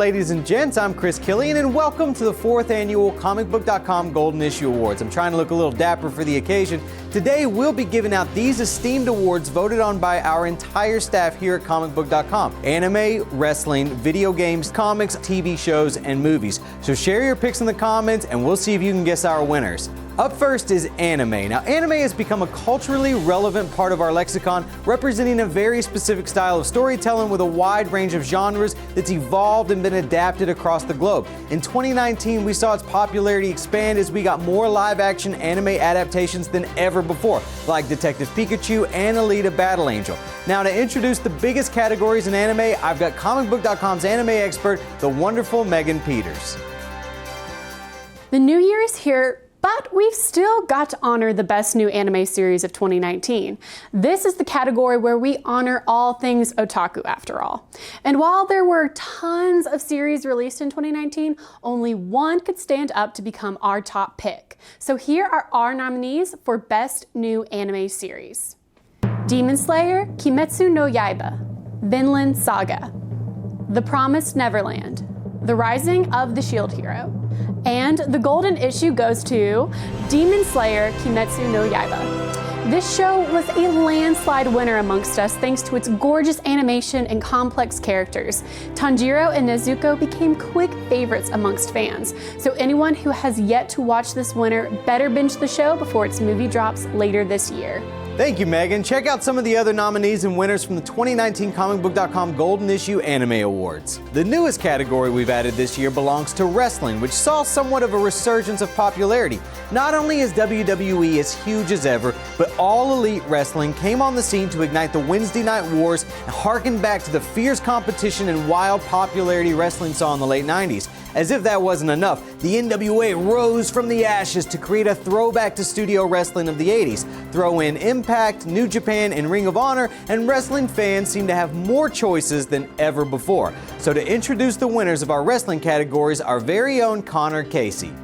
ladies and gents, I'm Chris Killian, and welcome to the 4th annual Comicbook.com Golden Issue Awards. I'm trying to look a little dapper for the occasion. Today, we'll be giving out these esteemed awards voted on by our entire staff here at Comicbook.com. Anime, wrestling, video games, comics, TV shows, and movies. So share your picks in the comments, and we'll see if you can guess our winners. Up first is anime. Now, anime has become a culturally relevant part of our lexicon, representing a very specific style of storytelling with a wide range of genres that's evolved and been adapted across the globe. In 2019, we saw its popularity expand as we got more live-action anime adaptations than ever before, like Detective Pikachu and Alita Battle Angel. Now, to introduce the biggest categories in anime, I've got Comicbook.com's anime expert, the wonderful Megan Peters. The new year is here, but we've still got to honor the best new anime series of 2019. This is the category where we honor all things otaku, after all. And while there were tons of series released in 2019, only one could stand up to become our top pick. So here are our nominees for Best New Anime Series. Demon Slayer, Kimetsu no Yaiba, Vinland Saga, The Promised Neverland, The Rising of the Shield Hero. And the golden issue goes to Demon Slayer Kimetsu no Yaiba. This show was a landslide winner amongst us thanks to its gorgeous animation and complex characters. Tanjiro and Nezuko became quick favorites amongst fans, so anyone who has yet to watch this winner better binge the show before its movie drops later this year. Thank you, Megan. Check out some of the other nominees and winners from the 2019 Comicbook.com Golden Issue Anime Awards. The newest category we've added this year belongs to wrestling, which saw somewhat of a resurgence of popularity. Not only is WWE as huge as ever, but All Elite Wrestling came on the scene to ignite the Wednesday Night Wars and harken back to the fierce competition and wild popularity wrestling saw in the late 90s. As if that wasn't enough, the NWA rose from the ashes to create a throwback to studio wrestling of the 80s. Throw in Impact, New Japan, and Ring of Honor, and wrestling fans seem to have more choices than ever before. So to introduce the winners of our wrestling categories, our very own Connor Casey.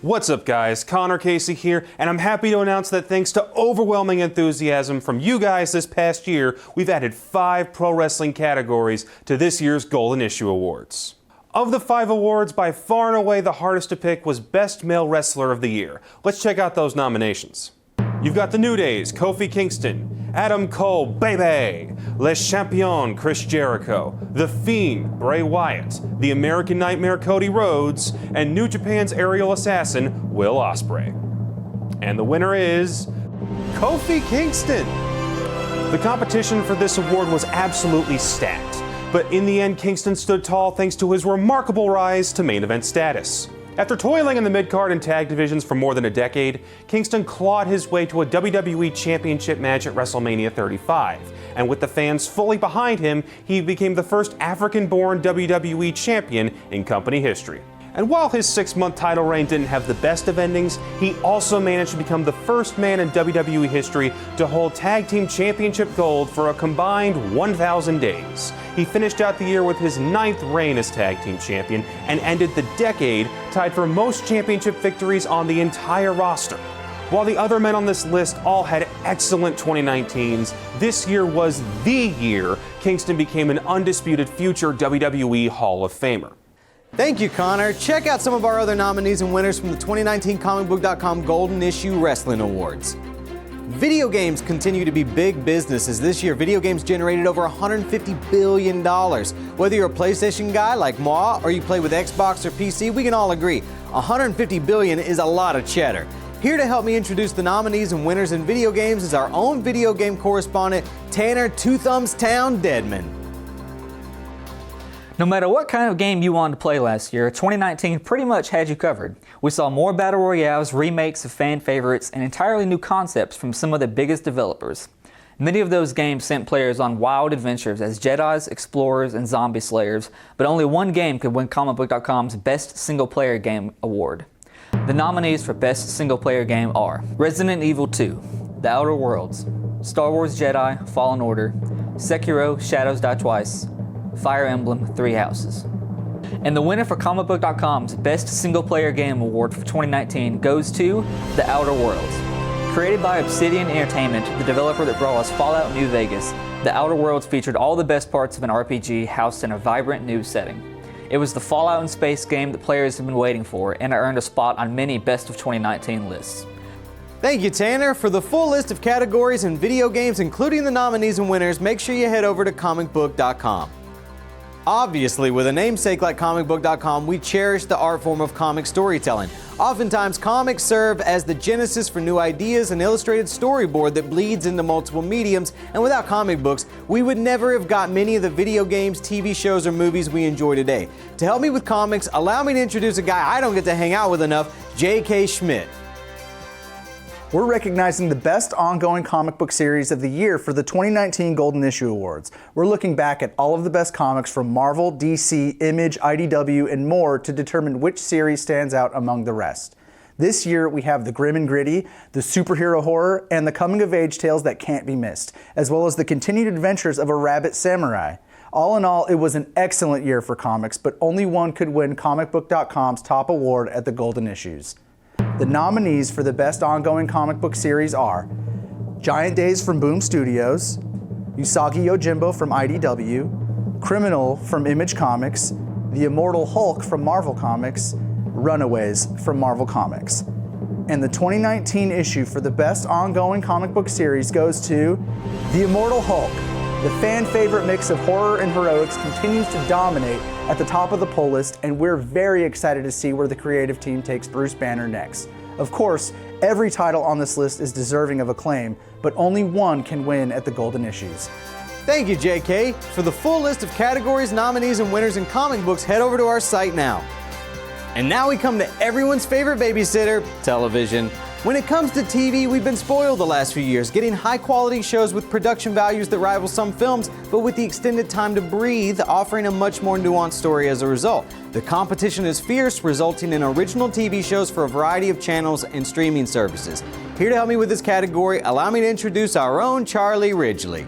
What's up, guys? Connor Casey here, and I'm happy to announce that thanks to overwhelming enthusiasm from you guys this past year, we've added 5 pro wrestling categories to this year's Golden Issue Awards. Of the 5 awards, by far and away the hardest to pick was Best Male Wrestler of the Year. Let's check out those nominations. You've got the New Days, Kofi Kingston, Adam Cole, Baby, Le Champion, Chris Jericho, The Fiend, Bray Wyatt, The American Nightmare, Cody Rhodes, and New Japan's aerial assassin, Will Ospreay. And the winner is Kofi Kingston. The competition for this award was absolutely stacked, but in the end, Kingston stood tall thanks to his remarkable rise to main event status. After toiling in the mid-card and tag divisions for more than a decade, Kingston clawed his way to a WWE Championship match at WrestleMania 35. And with the fans fully behind him, he became the first African-born WWE champion in company history. And while his 6-month title reign didn't have the best of endings, he also managed to become the first man in WWE history to hold Tag Team Championship gold for a combined 1,000 days. He finished out the year with his 9th reign as Tag Team Champion and ended the decade tied for most championship victories on the entire roster. While the other men on this list all had excellent 2019s, this year was the year Kingston became an undisputed future WWE Hall of Famer. Thank you, Connor. Check out some of our other nominees and winners from the 2019 Comicbook.com Golden Issue Wrestling Awards. Video games continue to be big business as this year video games generated over $150 billion. Whether you're a PlayStation guy like moi or you play with Xbox or PC, we can all agree, $150 billion is a lot of cheddar. Here to help me introduce the nominees and winners in video games is our own video game correspondent, Tanner Two Thumbs Town Deadman. No matter what kind of game you wanted to play last year, 2019 pretty much had you covered. We saw more battle royales, remakes of fan favorites, and entirely new concepts from some of the biggest developers. Many of those games sent players on wild adventures as Jedis, Explorers, and Zombie Slayers, but only one game could win Comicbook.com's Best Single Player Game award. The nominees for Best Single Player Game are Resident Evil 2, The Outer Worlds, Star Wars Jedi, Fallen Order, Sekiro, Shadows Die Twice, Fire Emblem, Three Houses. And the winner for Comicbook.com's Best Single Player Game Award for 2019 goes to The Outer Worlds. Created by Obsidian Entertainment, the developer that brought us Fallout New Vegas, The Outer Worlds featured all the best parts of an RPG housed in a vibrant new setting. It was the Fallout in space game that players have been waiting for, and it earned a spot on many Best of 2019 lists. Thank you, Tanner. For the full list of categories in video games, including the nominees and winners, make sure you head over to Comicbook.com. Obviously, with a namesake like Comicbook.com, we cherish the art form of comic storytelling. Oftentimes, comics serve as the genesis for new ideas and illustrated storyboard that bleeds into multiple mediums, and without comic books, we would never have got many of the video games, TV shows, or movies we enjoy today. To help me with comics, allow me to introduce a guy I don't get to hang out with enough, J.K. Schmidt. We're recognizing the best ongoing comic book series of the year for the 2019 Golden Issue Awards. We're looking back at all of the best comics from Marvel, DC, Image, IDW, and more to determine which series stands out among the rest. This year, we have the grim and gritty, the superhero horror, and the coming-of-age tales that can't be missed, as well as the continued adventures of a rabbit samurai. All in all, it was an excellent year for comics, but only one could win Comicbook.com's top award at the Golden Issues. The nominees for the best ongoing comic book series are Giant Days from Boom Studios, Usagi Yojimbo from IDW, Criminal from Image Comics, The Immortal Hulk from Marvel Comics, Runaways from Marvel Comics. And the 2019 issue for the best ongoing comic book series goes to The Immortal Hulk. The fan favorite mix of horror and heroics continues to dominate at the top of the poll list, and we're very excited to see where the creative team takes Bruce Banner next. Of course, every title on this list is deserving of acclaim, but only one can win at the Golden Issues. Thank you, JK. For the full list of categories, nominees, and winners in comic books, head over to our site now. And now we come to everyone's favorite babysitter, television. When it comes to TV, we've been spoiled the last few years, getting high-quality shows with production values that rival some films, but with the extended time to breathe, offering a much more nuanced story as a result. The competition is fierce, resulting in original TV shows for a variety of channels and streaming services. Here to help me with this category, allow me to introduce our own Charlie Ridgely.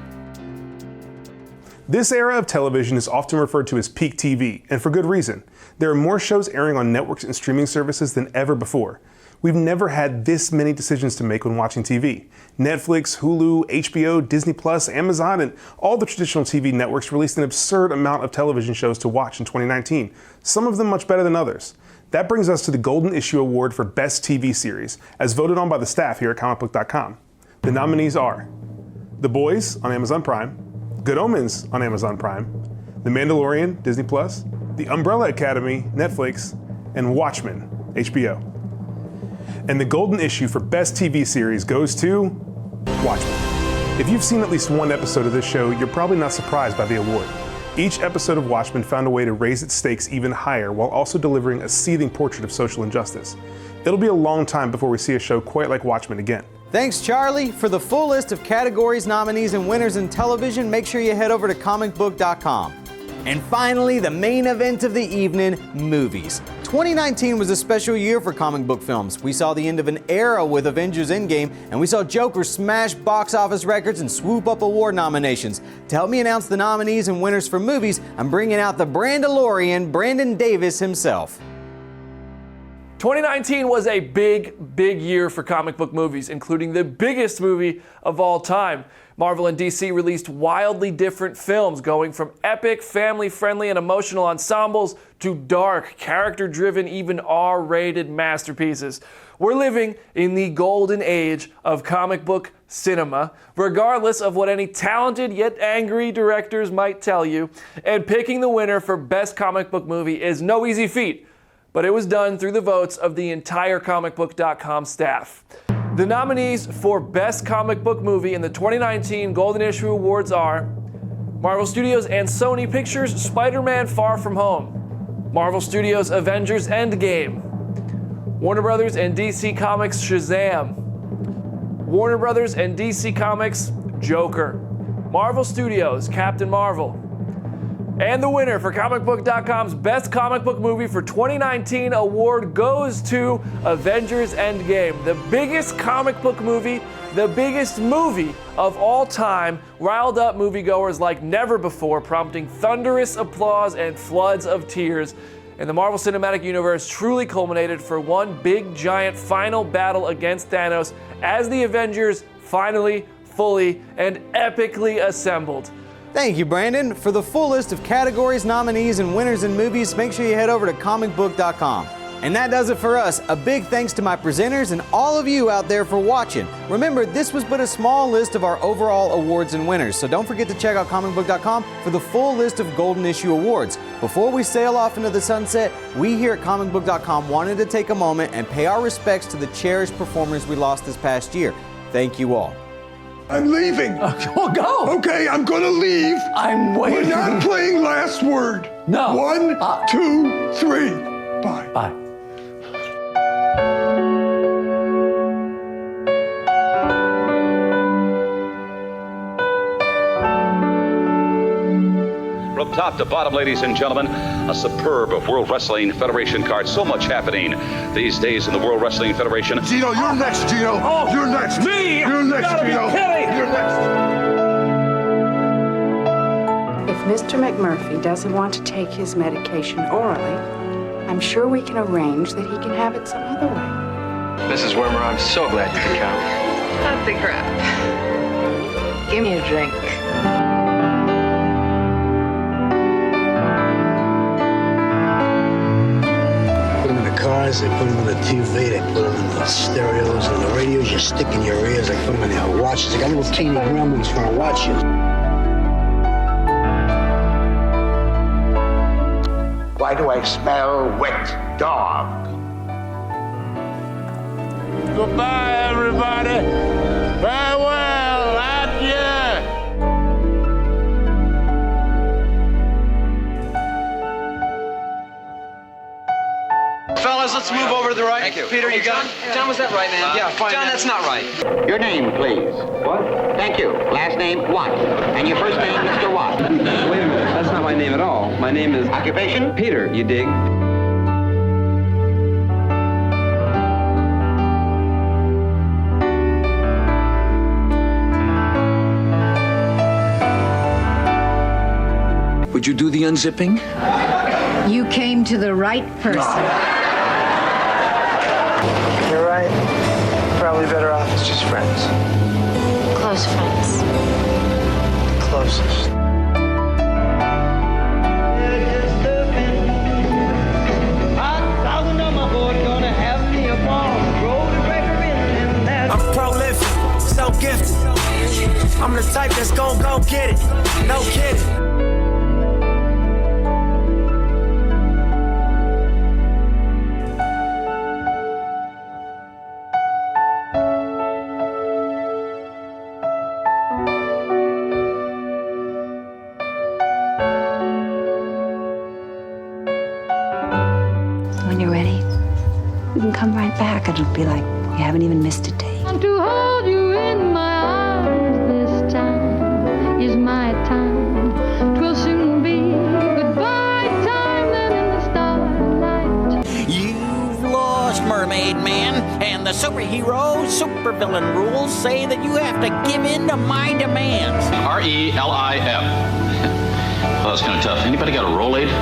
This era of television is often referred to as peak TV, and for good reason. There are more shows airing on networks and streaming services than ever before. We've never had this many decisions to make when watching TV. Netflix, Hulu, HBO, Disney+, Amazon, and all the traditional TV networks released an absurd amount of television shows to watch in 2019, some of them much better than others. That brings us to the Golden Issue Award for Best TV Series, as voted on by the staff here at Comicbook.com. The nominees are The Boys on Amazon Prime, Good Omens on Amazon Prime, The Mandalorian, Disney+, The Umbrella Academy, Netflix, and Watchmen, HBO. And the Golden Issue for Best TV Series goes to Watchmen. If you've seen at least one episode of this show, you're probably not surprised by the award. Each episode of Watchmen found a way to raise its stakes even higher while also delivering a seething portrait of social injustice. It'll be a long time before we see a show quite like Watchmen again. Thanks, Charlie. For the full list of categories, nominees, and winners in television, make sure you head over to Comicbook.com. And finally, the main event of the evening, movies. 2019 was a special year for comic book films. We saw the end of an era with Avengers Endgame, and we saw Joker smash box office records and swoop up award nominations. To help me announce the nominees and winners for movies, I'm bringing out the Brandalorian, Brandon Davis himself. 2019 was a big year for comic book movies, including the biggest movie of all time. Marvel and DC released wildly different films, going from epic, family-friendly, and emotional ensembles to dark, character-driven, even R-rated masterpieces. We're living in the golden age of comic book cinema, regardless of what any talented yet angry directors might tell you. And picking the winner for Best Comic Book Movie is no easy feat, but it was done through the votes of the entire Comicbook.com staff. The nominees for Best Comic Book Movie in the 2019 Golden Issue Awards are Marvel Studios and Sony Pictures' Spider-Man Far From Home, Marvel Studios' Avengers Endgame, Warner Brothers and DC Comics' Shazam, Warner Brothers and DC Comics' Joker, Marvel Studios' Captain Marvel. And the winner for Comicbook.com's Best Comic Book Movie for 2019 award goes to Avengers Endgame, the biggest comic book movie, the biggest movie of all time, riled up moviegoers like never before, prompting thunderous applause and floods of tears. and the Marvel Cinematic Universe truly culminated for one big, giant final battle against Thanos as the Avengers finally, fully, and epically assembled. Thank you, Brandon. For the full list of categories, nominees, and winners in movies, make sure you head over to Comicbook.com. And that does it for us. A big thanks to my presenters and all of you out there for watching. Remember, this was but a small list of our overall awards and winners, so don't forget to check out Comicbook.com for the full list of Golden Issue Awards. Before we sail off into the sunset, we here at Comicbook.com wanted to take a moment and pay our respects to the cherished performers we lost this past year. Thank you all. I'm leaving. Well, go. Okay, I'm gonna leave. I'm waiting. We're not playing last word. No. 1, 2, 3. Bye. Bye. From top to bottom, ladies and gentlemen, a superb World Wrestling Federation card. So much happening these days in the World Wrestling Federation. Gino, you're next, Gino. Oh, you're next. Me? You're next, Gino. You're next. If Mr. McMurphy doesn't want to take his medication orally, I'm sure we can arrange that he can have it some other way. Mrs. Wormer, I'm so glad you could come. Cut the crap. Give me a drink. Cars, they put them on the TV, they put them in the stereos and the radios you stick in your ears, they put them in your watches. They got little teeny gremlins for watches. Why do I smell wet dog? Goodbye, everybody. Farewell, adieu. Fellas, let's move over to the right. Thank you. Peter, you got it? John, was that right, man? Yeah, fine. John, that's not right. Your name, please. What? Thank you. Last name, Watt. And your first name, Mr. Watt. Wait a minute. That's not my name at all. My name is Occupation? Peter, you dig? Would you do the unzipping? You came to the right person. You're right. Probably better off as just friends. Close friends. Closest. I'm prolific, so gifted. I'm the type that's gon' go get it. No kidding. When you're ready, we can come right back and it'll be like we haven't even missed a day. To hold you in my arms this time is my time. 'Twill soon be goodbye time then in the starlight. You've lost, Mermaid Man, and the superhero supervillain rules say that you have to give in to my demands. R-E-L-I-F. Well, that's kind of tough. Anybody got a Rolade?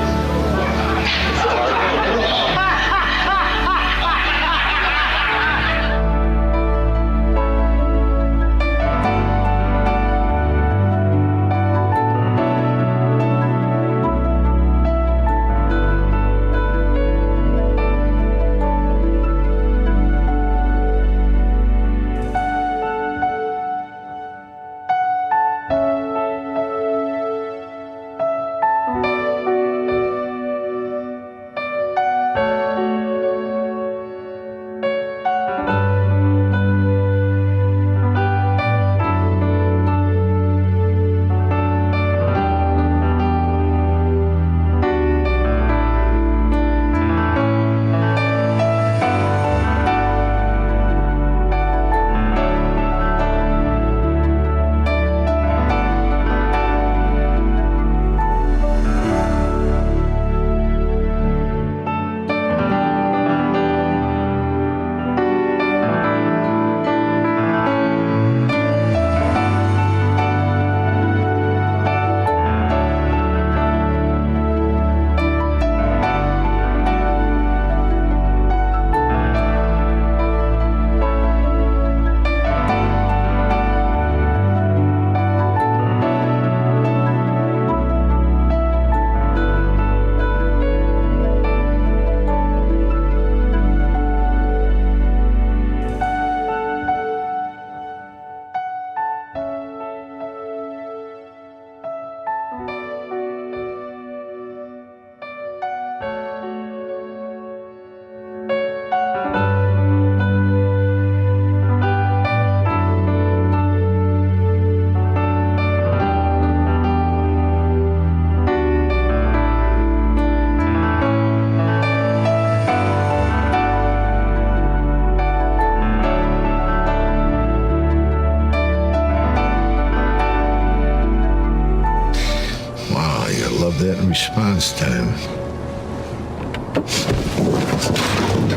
response time.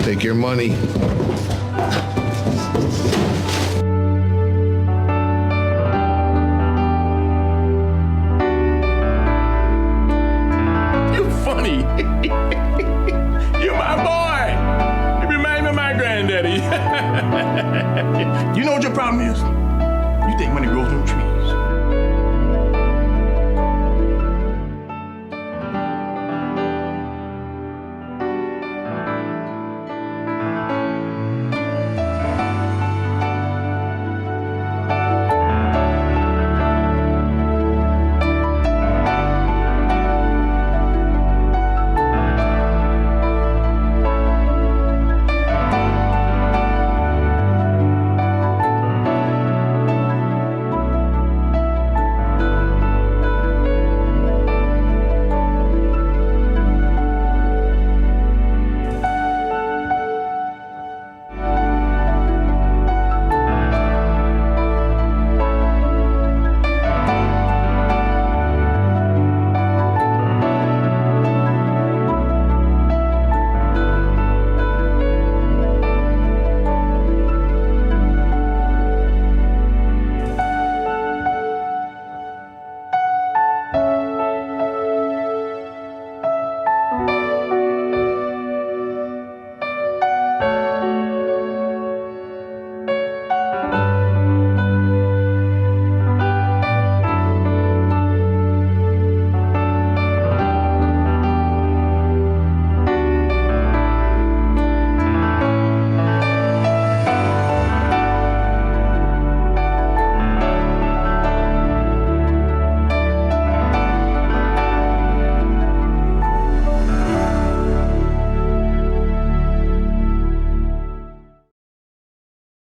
Take your money. You're funny. You're my boy. You remind me of my granddaddy. You know what your problem is? You think money grows on trees.